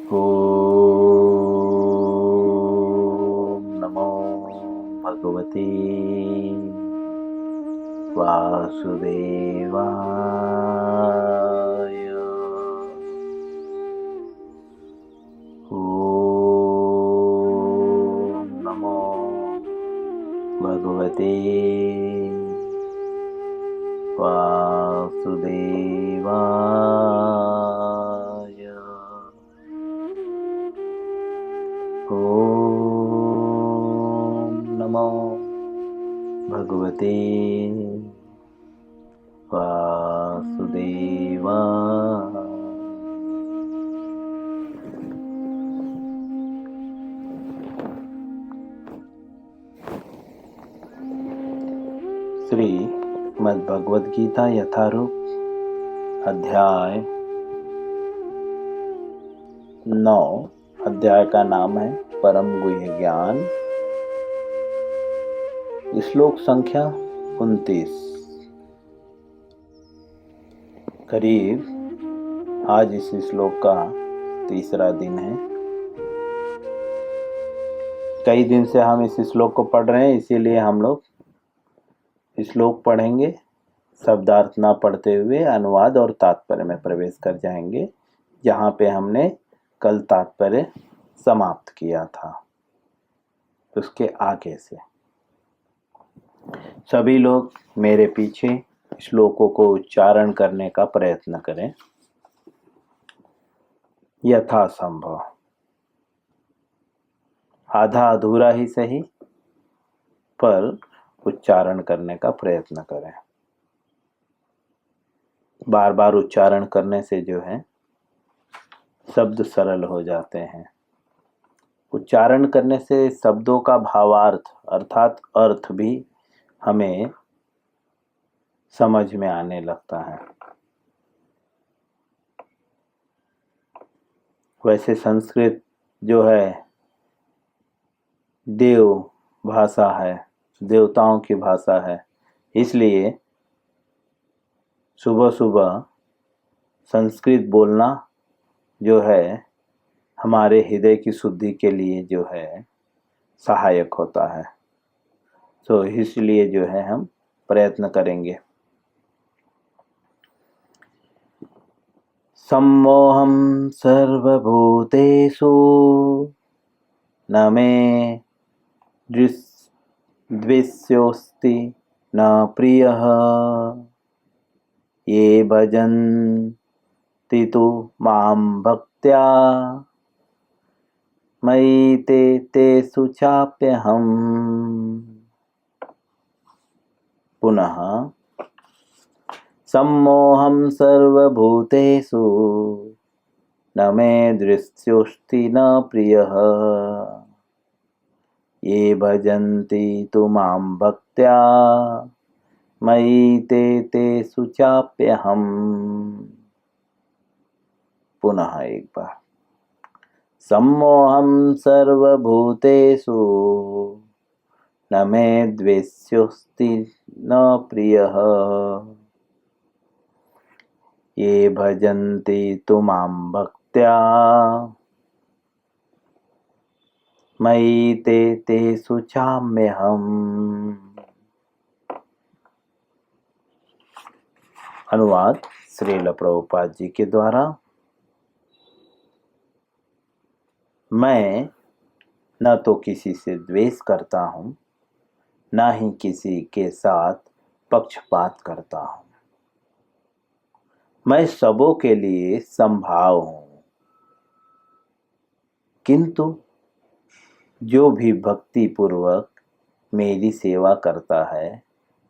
ॐ नमो भगवते वासुदेवाय। ॐ नमो भगवते वासुदेवाय। ॐ नमो भगवते वासुदेवाय। श्रीमद् भगवद गीता यथारूप अध्याय 9। अध्याय का नाम है परम गुह्य ज्ञान। श्लोक संख्या 29। करीब आज इस श्लोक का तीसरा दिन है। कई दिन से हम इस श्लोक को पढ़ रहे हैं, इसीलिए हम लोग श्लोक पढ़ेंगे, शब्दार्थ ना पढ़ते हुए अनुवाद और तात्पर्य में प्रवेश कर जाएंगे, जहाँ पे हमने कल तात्पर्य समाप्त किया था। उसके आगे से सभी लोग मेरे पीछे श्लोकों को उच्चारण करने का प्रयत्न करें यथासंभव। आधा अधूरा ही सही, पर उच्चारण करने का प्रयत्न करें। बार बार उच्चारण करने से जो है शब्द सरल हो जाते हैं। उच्चारण करने से शब्दों का भावार्थ अर्थात अर्थ भी हमें समझ में आने लगता है। वैसे संस्कृत जो है देव भाषा है, देवताओं की भाषा है, इसलिए सुबह सुबह संस्कृत बोलना जो है हमारे हृदय की शुद्धि के लिए जो है सहायक होता है। तो इसलिए जो है हम प्रयत्न करेंगे। सम्मोहं सर्वभूतेषु न मे द्वेष्योऽस्ति न प्रियः ये भजन्ति तु मां भक्त्या मयि ते तेषु चाप्यहम्। पुनः सम्मोहं सर्वभूतेषु न मे दृश्योऽस्ति न प्रियः ये भजन्ति तु मां भक्त्या मयि ते तेषु चाप्यहम्। पुनः एक बार। सम्मोहं सर्वभूतेषु न मे द्वेष्योऽस्ति न प्रियः ये भजन्ति तु मां भक्त्या मयि ते तेषु चाप्यहम्। अनुवाद श्रील प्रभुपाद जी के द्वारा। मैं न तो किसी से द्वेष करता हूँ, न ही किसी के साथ पक्षपात करता हूँ। मैं सबों के लिए समभाव हूँ, किंतु जो भी भक्ति पूर्वक मेरी सेवा करता है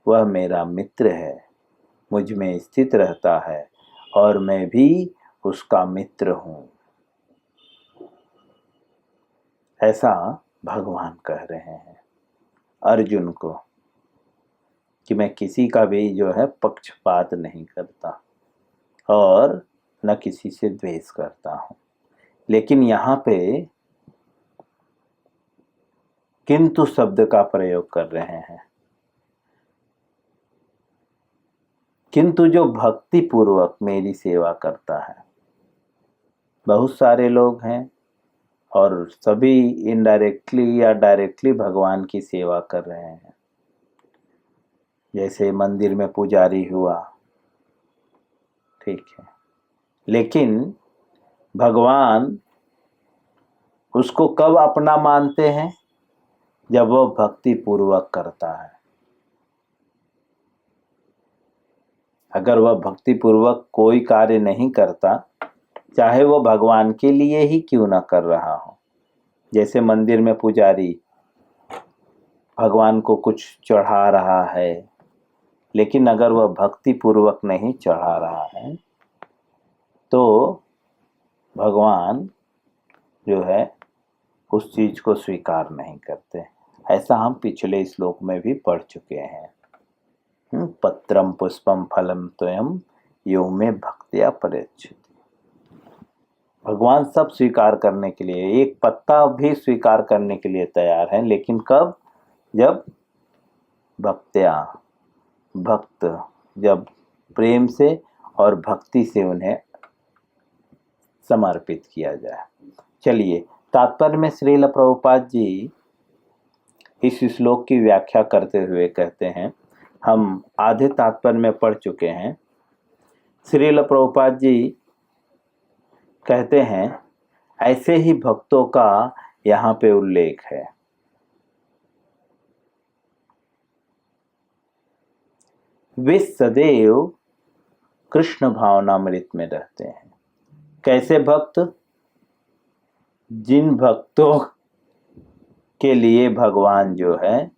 वह मेरा मित्र है, मुझ में स्थित रहता है और मैं भी उसका मित्र हूँ। ऐसा भगवान कह रहे हैं अर्जुन को कि मैं किसी का भी जो है पक्षपात नहीं करता और न किसी से द्वेष करता हूँ। लेकिन यहाँ पे किंतु शब्द का प्रयोग कर रहे हैं। किंतु जो भक्ति पूर्वक मेरी सेवा करता है बहुत सारे लोग हैं और सभी इनडायरेक्टली या डायरेक्टली भगवान की सेवा कर रहे हैं। जैसे मंदिर में पुजारी हुआ, ठीक है, लेकिन भगवान उसको कब अपना मानते हैं? जब वह भक्ति पूर्वक करता है। अगर वह भक्ति पूर्वक कोई कार्य नहीं करता, चाहे वह भगवान के लिए ही क्यों ना कर रहा हो, जैसे मंदिर में पुजारी भगवान को कुछ चढ़ा रहा है, लेकिन अगर वह भक्ति पूर्वक नहीं चढ़ा रहा है तो भगवान जो है उस चीज को स्वीकार नहीं करते। ऐसा हम पिछले श्लोक में भी पढ़ चुके हैं। पत्रम पुष्पम फलम त्वयं यो में भक्त्या प्रयच्छति। भगवान सब स्वीकार करने के लिए, एक पत्ता भी स्वीकार करने के लिए तैयार है, लेकिन कब? जब भक्त्या, भक्त जब प्रेम से और भक्ति से उन्हें समर्पित किया जाए। चलिए, तात्पर्य में श्रील प्रभुपाद जी इस श्लोक की व्याख्या करते हुए कहते हैं, हम आधे तात्पर्य में पढ़ चुके हैं। श्रील प्रभुपाद जी कहते हैं, ऐसे ही भक्तों का यहाँ पे उल्लेख है। वे सदैव कृष्ण भावनामृत में रहते हैं। कैसे भक्त? जिन भक्तों के लिए भगवान जो है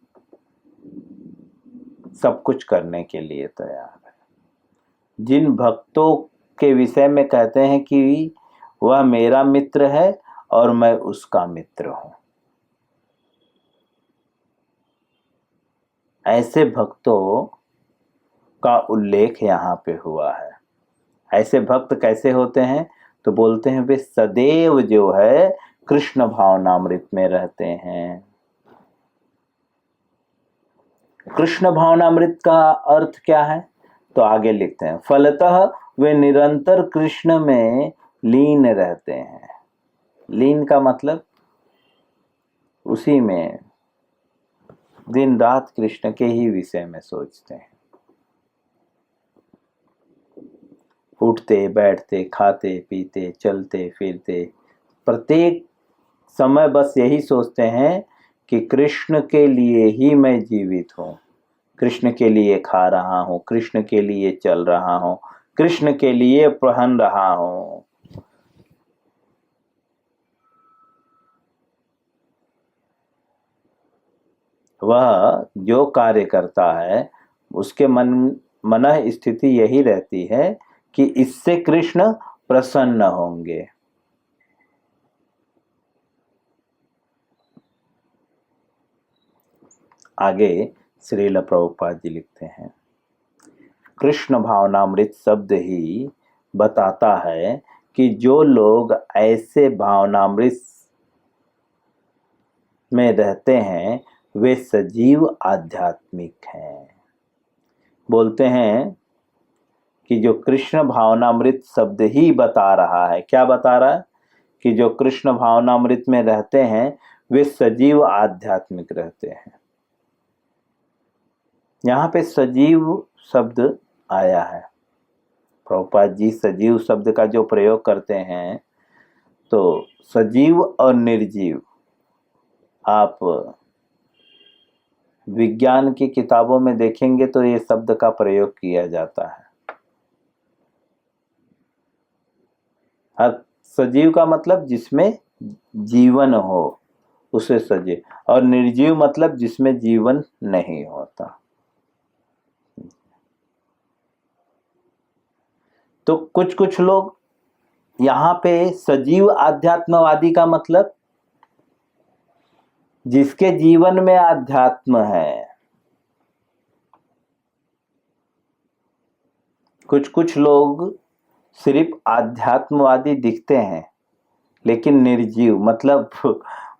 सब कुछ करने के लिए तैयार है, जिन भक्तों के विषय में कहते हैं कि वह मेरा मित्र है और मैं उसका मित्र हूं, ऐसे भक्तों का उल्लेख यहाँ पे हुआ है। ऐसे भक्त कैसे होते हैं? तो बोलते हैं वे सदैव जो है कृष्ण भावनामृत में रहते हैं। कृष्ण भावनामृत का अर्थ क्या है? तो आगे लिखते हैं, फलतः वे निरंतर कृष्ण में लीन रहते हैं। लीन का मतलब उसी में दिन रात कृष्ण के ही विषय में सोचते हैं। उठते बैठते, खाते पीते, चलते फिरते, प्रत्येक समय बस यही सोचते हैं कि कृष्ण के लिए ही मैं जीवित हूँ, कृष्ण के लिए खा रहा हूँ, कृष्ण के लिए चल रहा हूँ, कृष्ण के लिए पहन रहा हूँ। वह जो कार्य करता है उसके मन स्थिति यही रहती है कि इससे कृष्ण प्रसन्न होंगे। आगे श्रील प्रभुपाद जी लिखते हैं, कृष्ण भावनामृत शब्द ही बताता है कि जो लोग ऐसे भावनामृत में रहते हैं वे सजीव आध्यात्मिक हैं। बोलते हैं कि जो कृष्ण भावनामृत शब्द ही बता रहा है, क्या बता रहा है? कि जो कृष्ण भावनामृत में रहते हैं वे सजीव आध्यात्मिक रहते हैं। यहाँ पे सजीव शब्द आया है। प्रभुपाद जी सजीव शब्द का जो प्रयोग करते हैं, तो सजीव और निर्जीव, आप विज्ञान की किताबों में देखेंगे तो ये शब्द का प्रयोग किया जाता है। सजीव का मतलब जिसमें जीवन हो उसे सजीव, और निर्जीव मतलब जिसमें जीवन नहीं होता। तो कुछ लोग यहाँ पे सजीव आध्यात्मवादी का मतलब जिसके जीवन में आध्यात्म है। कुछ लोग सिर्फ आध्यात्मवादी दिखते हैं लेकिन निर्जीव, मतलब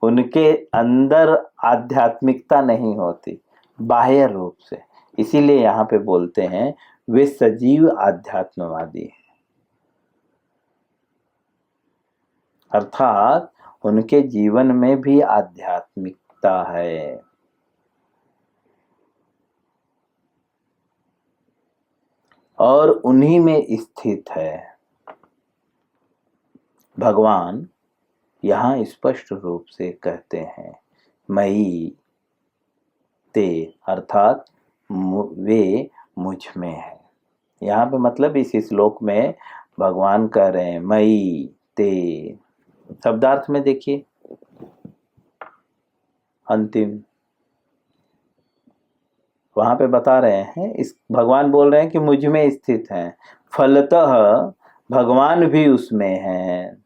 उनके अंदर आध्यात्मिकता नहीं होती, बाह्य रूप से। इसीलिए यहाँ पे बोलते हैं वे सजीव आध्यात्मवादी हैं। अर्थात उनके जीवन में भी आध्यात्मिकता है। और उन्हीं में स्थित है। भगवान यहाँ स्पष्ट रूप से कहते हैं मयि ते, अर्थात वे मुझ में है। यहाँ पे मतलब इस श्लोक में भगवान कह रहे हैं मयि ते। शब्दार्थ में देखिए अंतिम, वहां पे बता रहे हैं, इस भगवान बोल रहे हैं कि मुझ में स्थित हैं, फलतः भगवान भी उसमें हैं।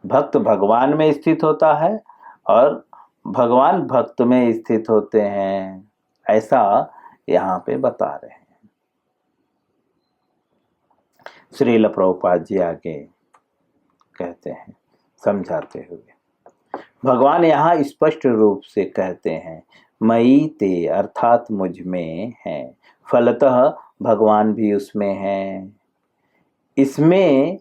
भक्त भगवान में स्थित होता है और भगवान भक्त में स्थित होते हैं, ऐसा यहाँ पे बता रहे हैं। श्रील प्रभुपाद जी आगे कहते हैं समझाते हुए, भगवान यहाँ स्पष्ट रूप से कहते हैं मयि ते, अर्थात मुझ में है, फलतः भगवान भी उसमें है। इसमें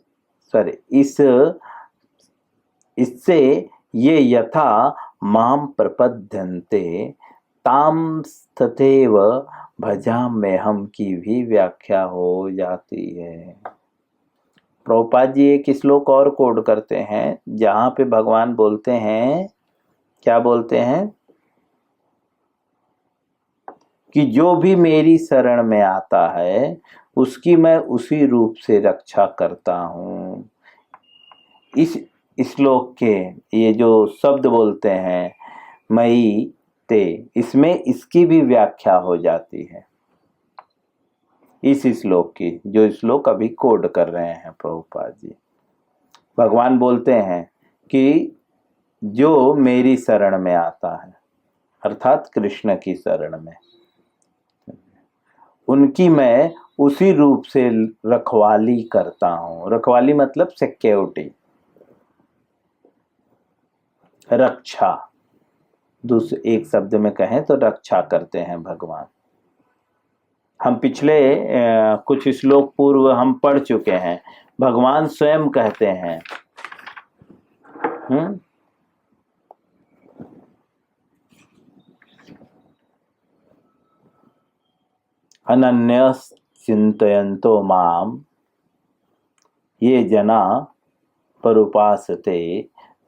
इससे ये यथा माम प्रपद्यन्ते ताम तथैव भजाम्यहम की भी व्याख्या हो जाती है। प्रभुपाद जी एक श्लोक और कोड करते हैं जहां पे भगवान बोलते हैं, क्या बोलते हैं कि जो भी मेरी शरण में आता है उसकी मैं उसी रूप से रक्षा करता हूं। इस श्लोक के ये जो शब्द बोलते हैं मयि ते, इसमें इसकी भी व्याख्या हो जाती है। इस श्लोक की, जो श्लोक अभी कोड कर रहे हैं प्रभुपाद जी, भगवान बोलते हैं कि जो मेरी शरण में आता है, अर्थात कृष्ण की शरण में, उनकी मैं उसी रूप से रखवाली करता हूं। रखवाली मतलब सिक्योरिटी, रक्षा, दूसरे एक शब्द में कहें तो रक्षा करते हैं भगवान। हम पिछले कुछ श्लोक पूर्व हम पढ़ चुके हैं, भगवान स्वयं कहते हैं अनन्यस चिंतयन्तो माम ये जना परुपासते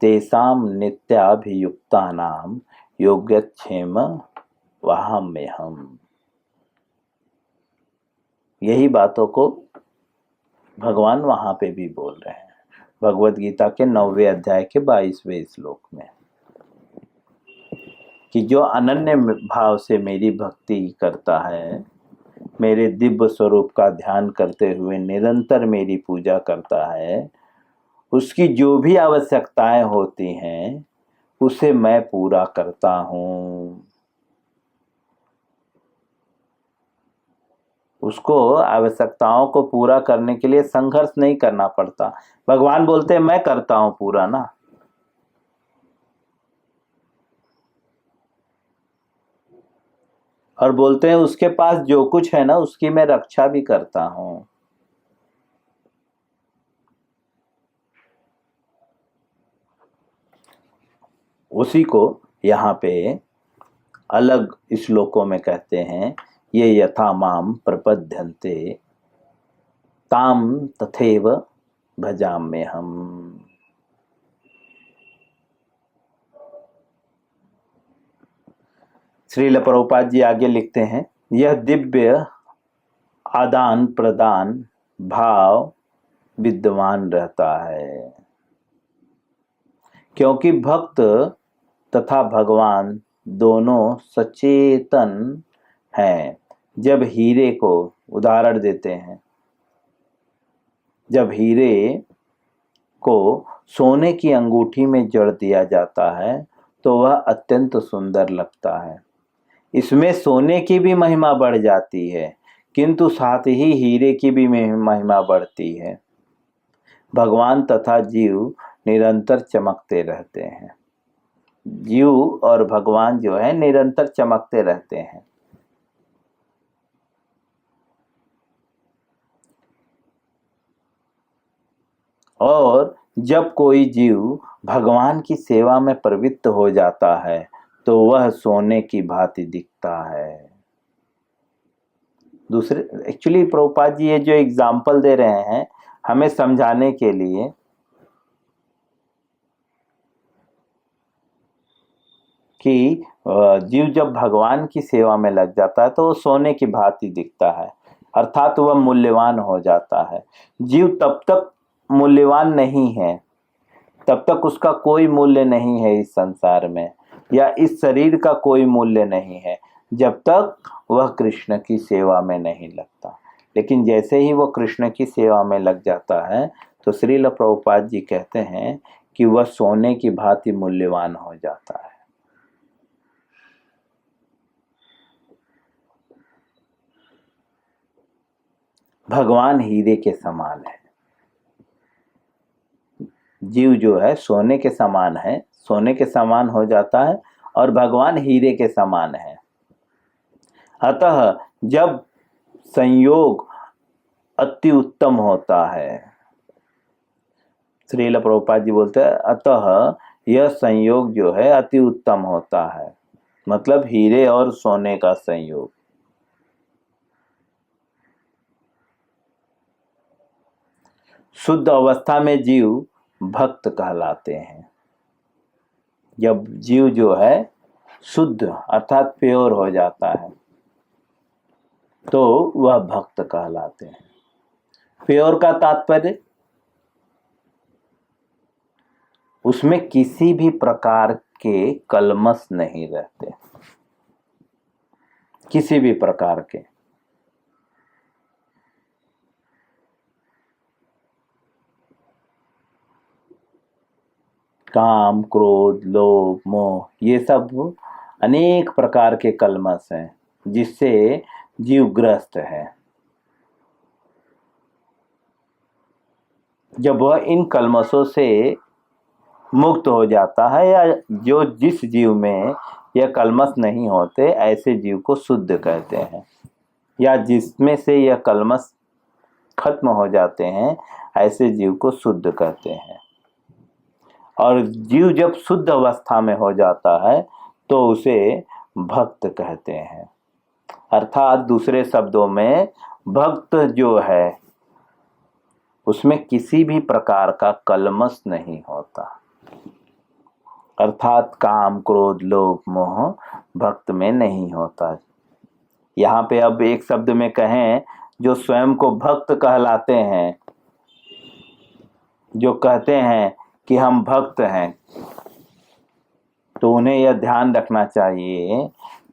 तेषां नित्याभियुक्तानां योगक्षेम वहाम्यहम्। यही बातों को भगवान वहां पे भी बोल रहे हैं भगवत गीता के 9वें अध्याय के 22वें श्लोक में, कि जो अनन्य भाव से मेरी भक्ति करता है, मेरे दिव्य स्वरूप का ध्यान करते हुए निरंतर मेरी पूजा करता है, उसकी जो भी आवश्यकताएं होती हैं उसे मैं पूरा करता हूं। उसको आवश्यकताओं को पूरा करने के लिए संघर्ष नहीं करना पड़ता। भगवान बोलते हैं मैं करता हूं पूरा ना, और बोलते हैं उसके पास जो कुछ है ना उसकी मैं रक्षा भी करता हूं। उसी को यहाँ पे अलग श्लोकों में कहते हैं, ये यथा माम प्रपद्यन्ते ताम तथैव भजाम्यहम्। श्रील प्रभुपाद जी आगे लिखते हैं, यह दिव्य आदान प्रदान भाव विद्यमान रहता है, क्योंकि भक्त तथा भगवान दोनों सचेतन हैं। जब हीरे को उदाहरण देते हैं, जब हीरे को सोने की अंगूठी में जड़ दिया जाता है तो वह अत्यंत सुंदर लगता है। इसमें सोने की भी महिमा बढ़ जाती है, किंतु साथ ही हीरे की भी महिमा बढ़ती है। भगवान तथा जीव निरंतर चमकते रहते हैं। जीव और भगवान जो है निरंतर चमकते रहते हैं। और जब कोई जीव भगवान की सेवा में प्रवृत्त हो जाता है तो वह सोने की भांति दिखता है। दूसरे एक्चुअली प्रभुपाद जी ये जो एग्जाम्पल दे रहे हैं हमें समझाने के लिए कि जीव जब भगवान की सेवा में लग जाता है तो वो सोने की भांति दिखता है, अर्थात वह मूल्यवान हो जाता है। जीव तब तक मूल्यवान नहीं है, तब तक उसका कोई मूल्य नहीं है इस संसार में, या इस शरीर का कोई मूल्य नहीं है, जब तक वह कृष्ण की सेवा में नहीं लगता। लेकिन जैसे ही वो कृष्ण की सेवा में लग जाता है तो श्रील प्रभुपाद जी कहते हैं कि वह सोने की भांति मूल्यवान हो जाता है। भगवान हीरे के समान है, जीव जो है सोने के समान है, सोने के समान हो जाता है और भगवान हीरे के समान है। अतः जब संयोग अति उत्तम होता है, श्रील प्रभुपाद जी बोलते हैं अतः यह संयोग जो है अति उत्तम होता है, मतलब हीरे और सोने का संयोग। शुद्ध अवस्था में जीव भक्त कहलाते हैं। जब जीव जो है शुद्ध अर्थात प्योर हो जाता है तो वह भक्त कहलाते हैं। प्योर का तात्पर्य उसमें किसी भी प्रकार के कलमश नहीं रहते, किसी भी प्रकार के। काम, क्रोध, लोभ, मोह ये सब अनेक प्रकार के कलमश हैं जिससे जीव ग्रस्त है। जब वह इन कलमशों से मुक्त हो जाता है, या जो जिस जीव में यह कलमश नहीं होते ऐसे जीव को शुद्ध कहते हैं, या जिसमें से यह कलमश खत्म हो जाते हैं ऐसे जीव को शुद्ध कहते हैं। और जीव जब शुद्ध अवस्था में हो जाता है तो उसे भक्त कहते हैं। अर्थात दूसरे शब्दों में भक्त जो है उसमें किसी भी प्रकार का कलमश नहीं होता, अर्थात काम, क्रोध, लोभ, मोह भक्त में नहीं होता। यहाँ पे अब एक शब्द में कहें जो स्वयं को भक्त कहलाते हैं, जो कहते हैं कि हम भक्त हैं, तो उन्हें यह ध्यान रखना चाहिए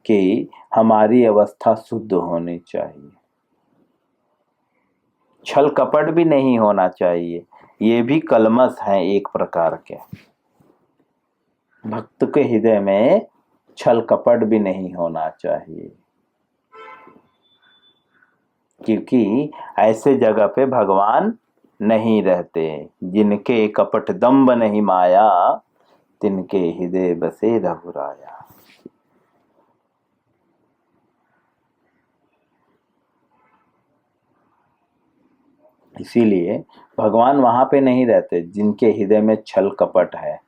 कि हमारी अवस्था शुद्ध होनी चाहिए, छल कपट भी नहीं होना चाहिए। ये भी कलमश हैं एक प्रकार के। भक्त के हृदय में छल कपट भी नहीं होना चाहिए, क्योंकि ऐसे जगह पे भगवान नहीं रहते। जिनके कपट दंभ नहीं माया, तिनके हृदय बसे रघुराया। इसीलिए भगवान वहां पे नहीं रहते जिनके हृदय में छल कपट है,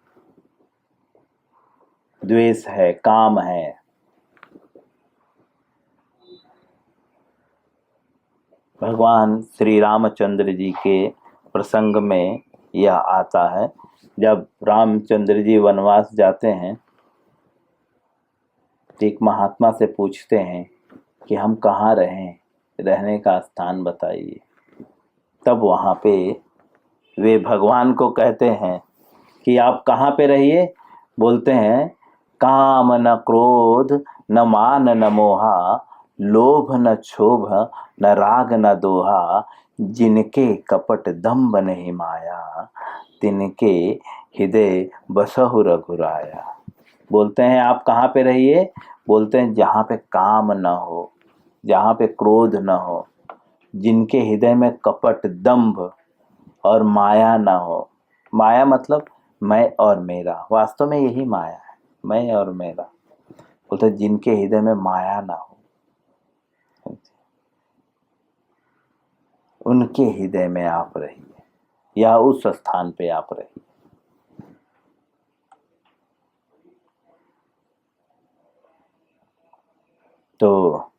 द्वेष है, काम है। भगवान श्री रामचंद्र जी के प्रसंग में यह आता है, जब रामचंद्र जी वनवास जाते हैं तो एक महात्मा से पूछते हैं कि हम कहाँ रहें, रहने का स्थान बताइए। तब वहाँ पे वे भगवान को कहते हैं कि आप कहाँ पे रहिए। बोलते हैं काम न क्रोध न मान न मोहा, लोभ न क्षोभ न राग न दोहा, जिनके कपट दंभ नहीं माया, तिनके हृदय बसहु रघुराया। बोलते हैं आप कहाँ पे रहिए। बोलते हैं जहाँ पे काम न हो, जहाँ पे क्रोध न हो, जिनके हृदय में कपट दंभ और माया न हो। माया मतलब मैं और मेरा, वास्तव में यही माया है, मैं और मेरा। बोलते जिनके हृदय में माया ना हो उनके हृदय में आप रहिए। या उस स्थान पे आप रहिए। तो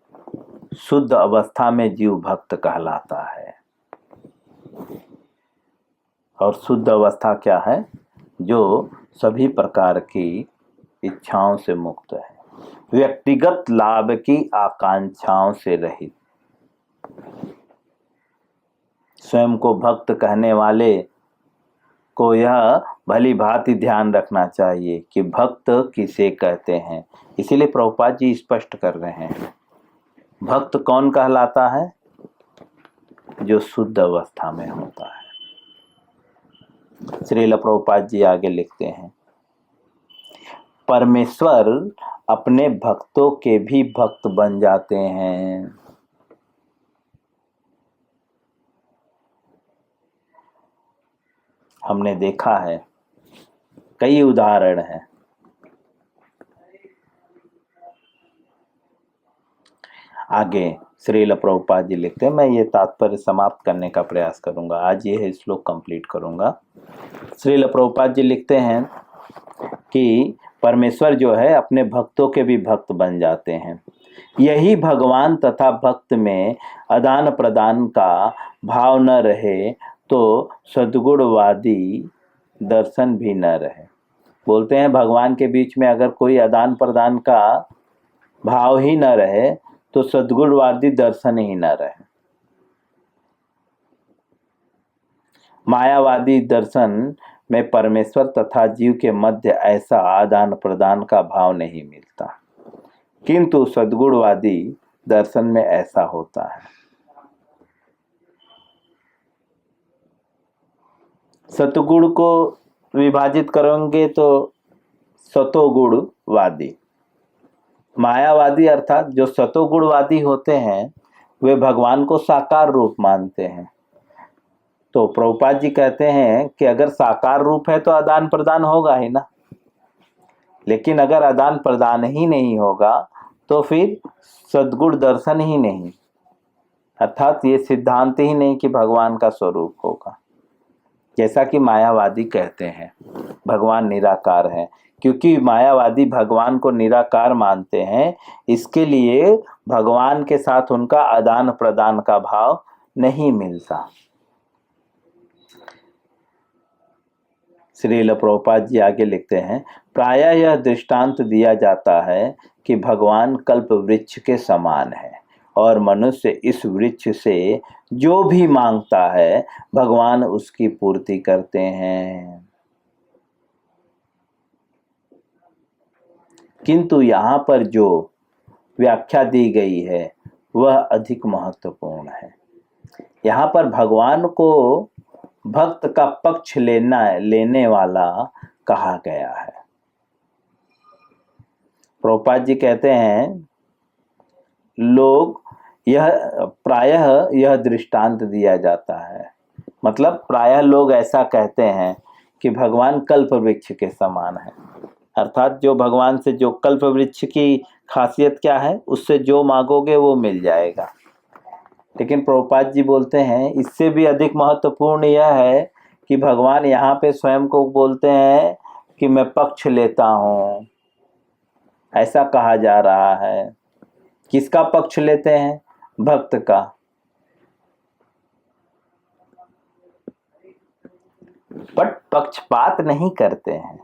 शुद्ध अवस्था में जीव भक्त कहलाता है। और शुद्ध अवस्था क्या है? जो सभी प्रकार की इच्छाओं से मुक्त है, व्यक्तिगत लाभ की आकांक्षाओं से रहित। स्वयं को भक्त कहने वाले को यह भली भांति ध्यान रखना चाहिए कि भक्त किसे कहते हैं। इसीलिए प्रभुपाद जी स्पष्ट कर रहे हैं, भक्त कौन कहलाता है? जो शुद्ध अवस्था में होता है। श्रील प्रभुपाद जी आगे लिखते हैं, परमेश्वर अपने भक्तों के भी भक्त बन जाते हैं। हमने देखा है, कई उदाहरण हैं। आगे श्रील प्रभुपाद जी लिखते हैं, मैं ये तात्पर्य समाप्त करने का प्रयास करूंगा, आज ये श्लोक कंप्लीट करूंगा। श्रील प्रभुपाद जी लिखते हैं कि परमेश्वर जो है अपने भक्तों के भी भक्त बन जाते हैं। यही भगवान तथा भक्त में आदान प्रदान का भाव न रहे तो सद्गुणवादी दर्शन भी न रहे। बोलते हैं भगवान के बीच में अगर कोई आदान प्रदान का भाव ही न रहे तो सद्गुणवादी दर्शन ही न रहे। मायावादी दर्शन में परमेश्वर तथा जीव के मध्य ऐसा आदान प्रदान का भाव नहीं मिलता, किंतु सद्गुणवादी दर्शन में ऐसा होता है। सतगुण को विभाजित करेंगे तो सतोगुणवादी, मायावादी अर्थात जो सतोगुणवादी होते हैं वे भगवान को साकार रूप मानते हैं। तो प्रभुपाद जी कहते हैं कि अगर साकार रूप है तो आदान प्रदान होगा ही ना, लेकिन अगर आदान प्रदान ही नहीं होगा तो फिर सद्गुण दर्शन ही नहीं, अर्थात ये सिद्धांत ही नहीं कि भगवान का स्वरूप होगा। जैसा कि मायावादी कहते हैं भगवान निराकार है, क्योंकि मायावादी भगवान को निराकार मानते हैं, इसके लिए भगवान के साथ उनका आदान प्रदान का भाव नहीं मिलता। श्रील प्रभुपाद जी आगे लिखते हैं, प्रायः यह दृष्टांत दिया जाता है कि भगवान कल्प वृक्ष के समान है और मनुष्य इस वृक्ष से जो भी मांगता है भगवान उसकी पूर्ति करते हैं। किंतु यहाँ पर जो व्याख्या दी गई है वह अधिक महत्वपूर्ण है। यहाँ पर भगवान को भक्त का पक्ष लेने वाला कहा गया है। प्रभुपाद जी कहते हैं, लोग प्रायः यह दृष्टांत दिया जाता है, मतलब प्रायः लोग ऐसा कहते हैं कि भगवान कल्प वृक्ष के समान है, अर्थात जो भगवान से जो कल्प वृक्ष की खासियत क्या है, उससे जो मांगोगे वो मिल जाएगा। लेकिन प्रभुपाद जी बोलते हैं इससे भी अधिक महत्वपूर्ण यह है कि भगवान यहाँ पे स्वयं को बोलते हैं कि मैं पक्ष लेता हूँ। ऐसा कहा जा रहा है। किसका पक्ष लेते हैं? भक्त का। बट पक्षपात नहीं करते हैं,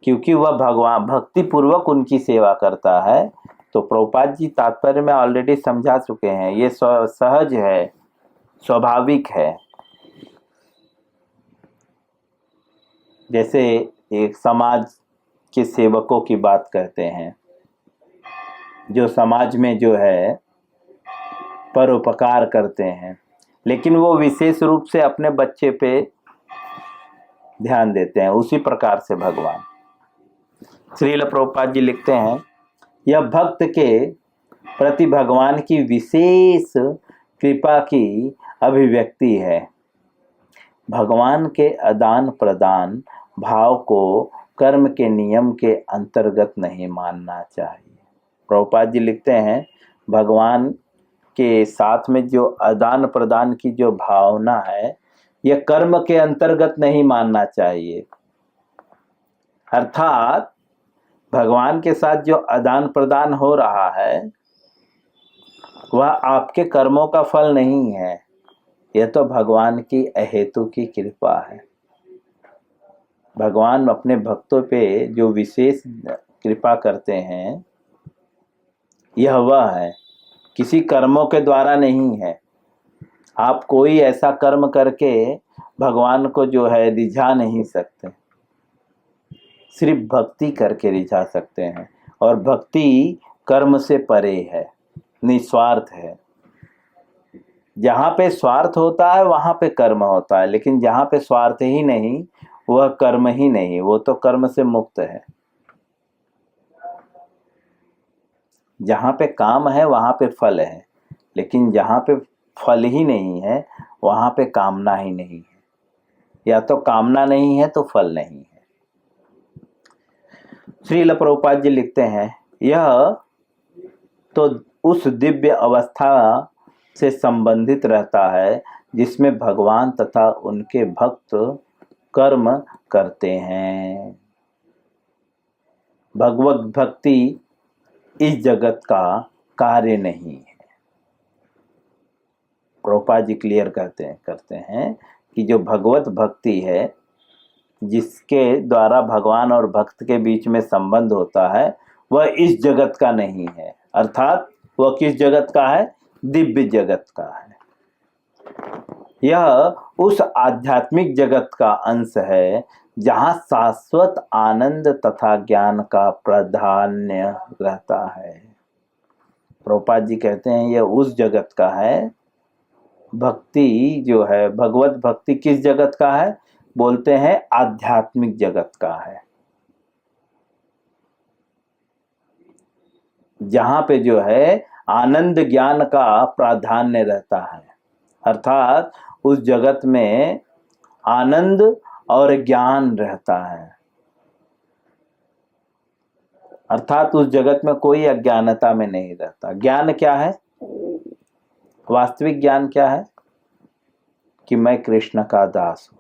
क्योंकि वह भगवान भक्ति पूर्वक उनकी सेवा करता है। तो प्रभुपाद जी तात्पर्य में ऑलरेडी समझा चुके हैं, ये सहज है, स्वाभाविक है। जैसे एक समाज के सेवकों की बात करते हैं, जो समाज में जो है परोपकार करते हैं, लेकिन वो विशेष रूप से अपने बच्चे पे ध्यान देते हैं। उसी प्रकार से भगवान, श्रील प्रभुपाद जी लिखते हैं, यह भक्त के प्रति भगवान की विशेष कृपा की अभिव्यक्ति है। भगवान के आदान प्रदान भाव को कर्म के नियम के अंतर्गत नहीं मानना चाहिए। प्रभुपाद जी लिखते हैं, भगवान के साथ में जो आदान प्रदान की जो भावना है यह कर्म के अंतर्गत नहीं मानना चाहिए। अर्थात भगवान के साथ जो आदान प्रदान हो रहा है वह आपके कर्मों का फल नहीं है, यह तो भगवान की अहेतु की कृपा है। भगवान अपने भक्तों पे जो विशेष कृपा करते हैं यह वह है, किसी कर्मों के द्वारा नहीं है। आप कोई ऐसा कर्म करके भगवान को जो है रिझा नहीं सकते, सिर्फ भक्ति करके रिझा सकते हैं। और भक्ति कर्म से परे है, निस्वार्थ है। जहाँ पे स्वार्थ होता है वहाँ पे कर्म होता है, लेकिन जहाँ पे स्वार्थ ही नहीं वह कर्म ही नहीं, वो तो कर्म से मुक्त है। जहाँ पे काम है वहाँ पे फल है, लेकिन जहाँ पे फल ही नहीं है वहाँ पे कामना ही नहीं है। या तो कामना नहीं है तो फल नहीं है। श्रील प्रभुपाद जी लिखते हैं, यह तो उस दिव्य अवस्था से संबंधित रहता है जिसमें भगवान तथा उनके भक्त कर्म करते हैं। भगवत भक्ति इस जगत का कार्य नहीं है। प्रभुपाद जी क्लियर करते हैं कि जो भगवत भक्ति है, जिसके द्वारा भगवान और भक्त के बीच में संबंध होता है, वह इस जगत का नहीं है। अर्थात वह किस जगत का है? दिव्य जगत का है। यह उस आध्यात्मिक जगत का अंश है जहाँ शाश्वत आनंद तथा ज्ञान का प्राधान्य रहता है। प्रभुपाद जी कहते हैं यह उस जगत का है। भक्ति जो है, भगवत भक्ति किस जगत का है? बोलते हैं आध्यात्मिक जगत का है, जहाँ पे जो है आनंद ज्ञान का प्राधान्य रहता है। अर्थात उस जगत में आनंद और ज्ञान रहता है। अर्थात उस जगत में कोई अज्ञानता में नहीं रहता। ज्ञान क्या है? वास्तविक ज्ञान क्या है? कि मैं कृष्ण का दास हूं।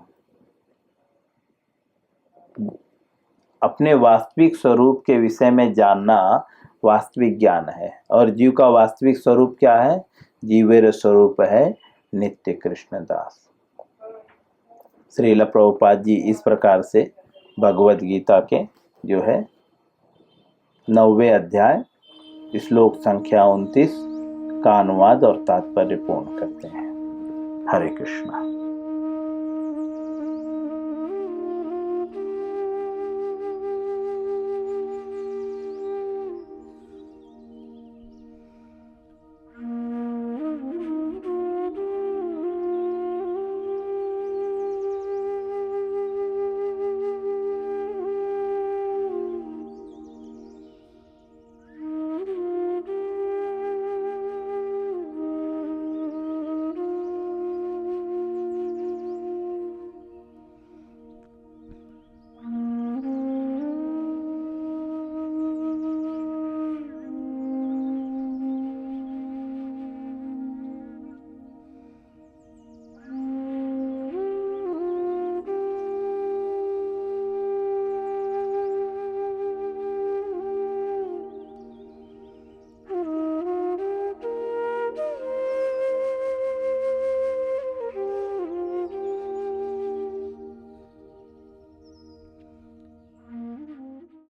अपने वास्तविक स्वरूप के विषय में जानना वास्तविक ज्ञान है। और जीव का वास्तविक स्वरूप क्या है? जीवेर स्वरूप है नित्य कृष्ण दास। श्रील प्रभुपाद जी इस प्रकार से भगवत गीता के जो है 9वें अध्याय श्लोक संख्या 29 का अनुवाद और तात्पर्य पूर्ण करते हैं। हरे कृष्णा।